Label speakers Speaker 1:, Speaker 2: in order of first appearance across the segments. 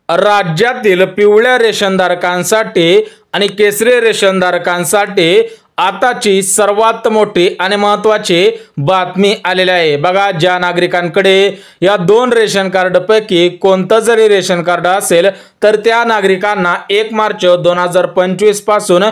Speaker 1: राज्यातील पिवळ्या रेशनधारकांसाठी आणि केसरी रेशनधारकांसाठी आताची सर्वात मोठी आणि महत्त्वाची बातमी आलेली आहे। बघा, ज्या नागरिकांकडे या दोन रेशन कार्ड पैकी कोणतं जरी रेशन कार्ड असेल तर त्या नागरिकांना 1 मार्च 2025 पासून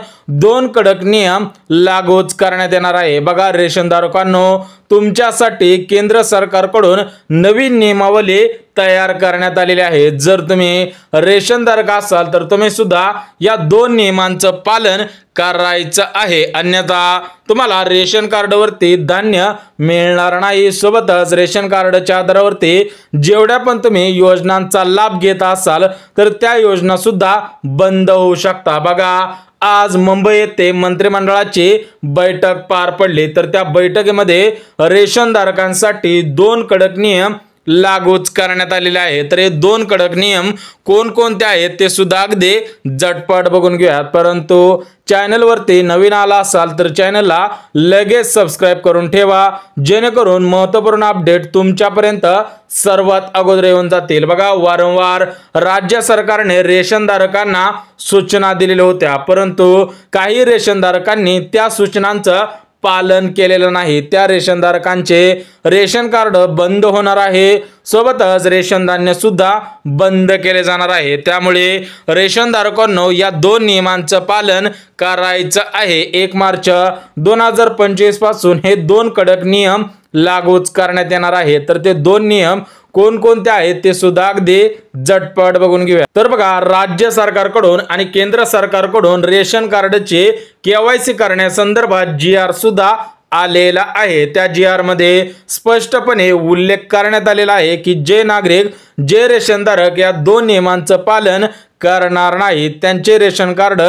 Speaker 1: 2 कडक नियम लागूच करण्यात येणार आहे। बघा रेशनधारकांनो, तुमच्यासाठी केंद्र सरकारकडून नवीन नियमावली तयार करण्यात आलेली आहे। जर तुम्ही रेशनधारक असाल तर तुम्ही सुद्धा या दोन नियमांचं पालन करायचं आहे, अन्यथा तुम्हाला रेशन कार्डवरती धान्य मिळणार नाही। सोबतच रेशन कार्डच्या आधारावरती जेवढ्या पण तुम्ही योजनांचा लाभ घेत असाल तर त्या योजना सुद्धा बंद होऊ शकता। बघा, आज मुंबई येथे मंत्रिमंडळाची बैठक पार पडली तर त्या बैठकीमध्ये रेशनधारकांसाठी 2 कडक नियम लागूच करण्यात आलेले आहे। तर हे 2 कडक नियम कोणकोणते आहेत ते सुद्धा अगदी झटपट बघून घेऊयात। परंतु चॅनल वरती नवीन आला असाल तर चॅनलला लगेच सबस्क्राइब करून ठेवा, जेणेकरून महत्त्वपूर्ण अपडेट तुमच्यापर्यंत सर्वात अगोदर येऊन जातील। बघा, वारंवार राज्य सरकारने रेशनधारकांना सूचना दिलेल्या होत्या, परंतु काही रेशनधारकांनी त्या सूचनांचं पालन केलेलं नाही। त्या रेशनधारकांचे रेशन कार्ड बंद होणार आहे, सोबतच रेशन धान्य सुद्धा बंद केले जाणार आहे। त्यामुळे रेशनधारकांनो या दोन नियमांचं पालन करायचं आहे। 1 मार्च 2025 पासून हे 2 कडक नियम लागूच करण्यात येणार आहे। तर ते 2 नियम कोणकोणते आहेत ते सुद्धा अगदी झटपट बघून घेऊया। तर बघा, राज्य सरकारकडून आणि केंद्र सरकारकडून रेशन कार्डचे केवायसी करण्यासंदर्भात GR सुद्धा आलेला आहे। त्या GR मध्ये स्पष्टपणे उल्लेख करण्यात आलेला आहे की जे नागरिक जे रेशनधारक या 2 नियमांचं पालन करणार नाही त्यांचे रेशन कार्ड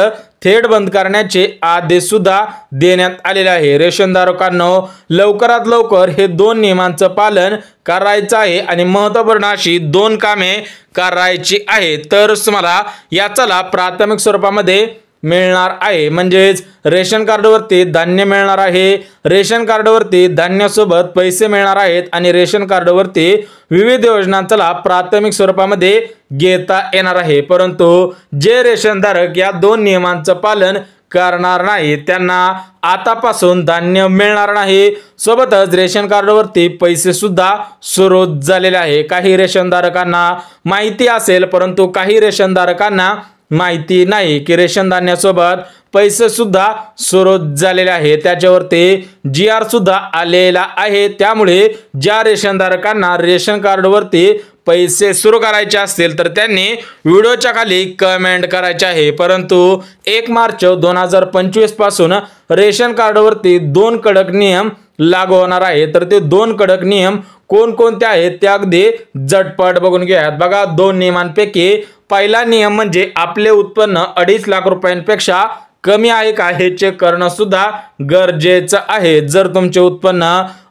Speaker 1: थेट बंद करण्याचे आदेश सुद्धा देण्यात आलेले आहे। रेशनधारकांनो, लवकरात लवकर हे 2 नियमांचं पालन करायचं आहे आणि महत्त्वपूर्ण अशी 2 कामे करायची आहे तर तुम्हाला याचा लाभ प्राथमिक स्वरूपामध्ये मिळणार आहे। म्हणजेच रेशन कार्डवरती धान्य मिळणार आहे, रेशन कार्डवरती धान्यासोबत पैसे मिळणार आहेत आणि रेशन कार्डवरती विविध योजनांचा लाभ प्राथमिक स्वरूपामध्ये घेता येणार आहे। परंतु जे रेशनधारक या 2 नियमांचं पालन करणार नाही त्यांना आतापासून धान्य मिळणार नाही, सोबतच रेशन कार्डवरती पैसे सुद्धा सुरू झालेले आहे। काही रेशनधारकांना माहिती असेल, परंतु काही रेशनधारकांना माहिती नाही की रेशन धान्यासोबत पैसे सुद्धा सुरू झालेले आहे। त्याच्यावरती GR सुद्धा आलेला आहे। त्यामुळे ज्या रेशनधारकांना रेशन कार्डवरती पैसे सुरू करायचे असतील तर त्यांनी व्हिडिओच्या खाली कमेंट करायचे आहे। परंतु 1 मार्च 2025 पासून रेशन कार्डवरती 2 कडक नियम लागू होणार आहे। तर ते 2 कडक नियम कोणकोणते आहेत ते अगदी झटपट बघून घेऊयात। बघा, 2 नियमांपैकी पहिला नियम म्हणजे आपले उत्पन्न 2.5 लाख रुपयांपेक्षा कमी आहे का हे चेक करणं सुद्धा गरजेचं आहे। जर तुमचे उत्पन्न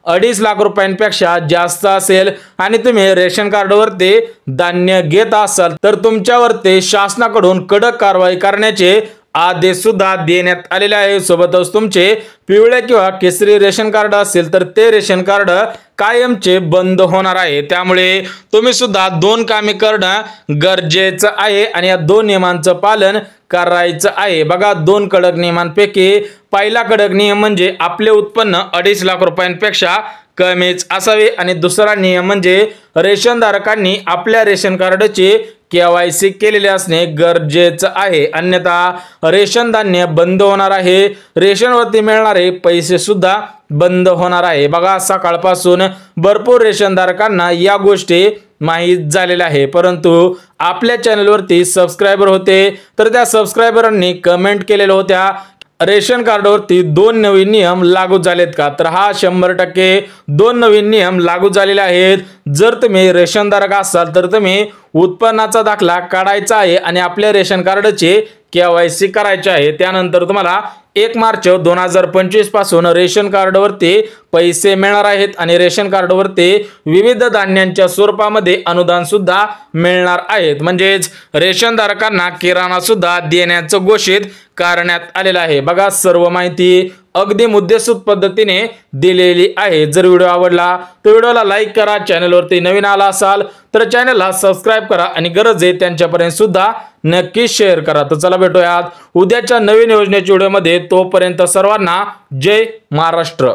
Speaker 1: 2.5 लाख रुपयांपेक्षा जास्त असेल आणि तुम्ही रेशन कार्डवरती धान्य घेत असाल तर तुमच्यावरती शासनाकडून कडक कारवाई करण्याचे आदेश सुद्धा देण्यात आलेले आहे। सोबतच तुमचे पिवळे किंवा केसरी रेशन कार्ड असेल तर ते रेशन कार्ड कायमचे बंद होणार आहे। त्यामुळे तुम्ही सुद्धा 2 कामे करणं गरजेचं आहे आणि या 2 नियमांचं पालन करायचं आहे। बघा, 2 कडक नियमांपैकी पहिला कडक नियम म्हणजे आपले उत्पन्न 2.5 लाख रुपयांपेक्षा कमीच असावे आणि दुसरा नियम म्हणजे रेशनधारकांनी आपल्या रेशन कार्डचे KYC केलेले असणे गरजेचं आहे, अन्यथा रेशन धान्य बंद होणार आहे, रेशनवरती मिळणारे पैसे सुद्धा बंद होणार आहे। बघा, सकाळपासून भरपूर रेशनधारकांना या गोष्टी माहित झालेल्या आहे, परंतु आपल्या चॅनलवरती सबस्क्रायबर होते तर त्या सबस्क्रायबरांनी कमेंट केलेल्या होत्या रेशन कार्डवरती 2 नवीन नियम लागू झालेत का? तर हा 100% 2 नवीन नियम लागू झालेले आहेत। जर तुम्ही रेशनधारक असाल तर तुम्ही उत्पन्नाचा दाखला काढायचा आहे आणि आपल्या रेशन कार्डचे KYC करायचे आहे। त्यानंतर तुम्हाला 1 मार्च 2025 पासून रेशन कार्डवरती पैसे मिळणार आहेत आणि रेशन कार्डवरती विविध धान्यांच्या स्वरूपामध्ये अनुदान सुद्धा मिळणार आहेत। म्हणजेच रेशनधारकांना किराणा सुद्धा देण्याचं घोषित करण्यात आलेलं आहे। बघा, सर्व माहिती अगदी मुद्देसूद पद्धतीने दिलेली आहे। जर व्हिडिओ आवडला तर व्हिडिओला लाईक करा, चॅनलवरती नवीन आला असाल तर चॅनलला सबस्क्राईब करा आणि गरज आहे त्यांच्यापर्यंत सुद्धा नक्की शेअर करा। तर चला भेटूयात उद्याच्या नवीन योजनेच्या व्हिडिओमध्ये, तोपर्यंत सर्वांना जय महाराष्ट्र।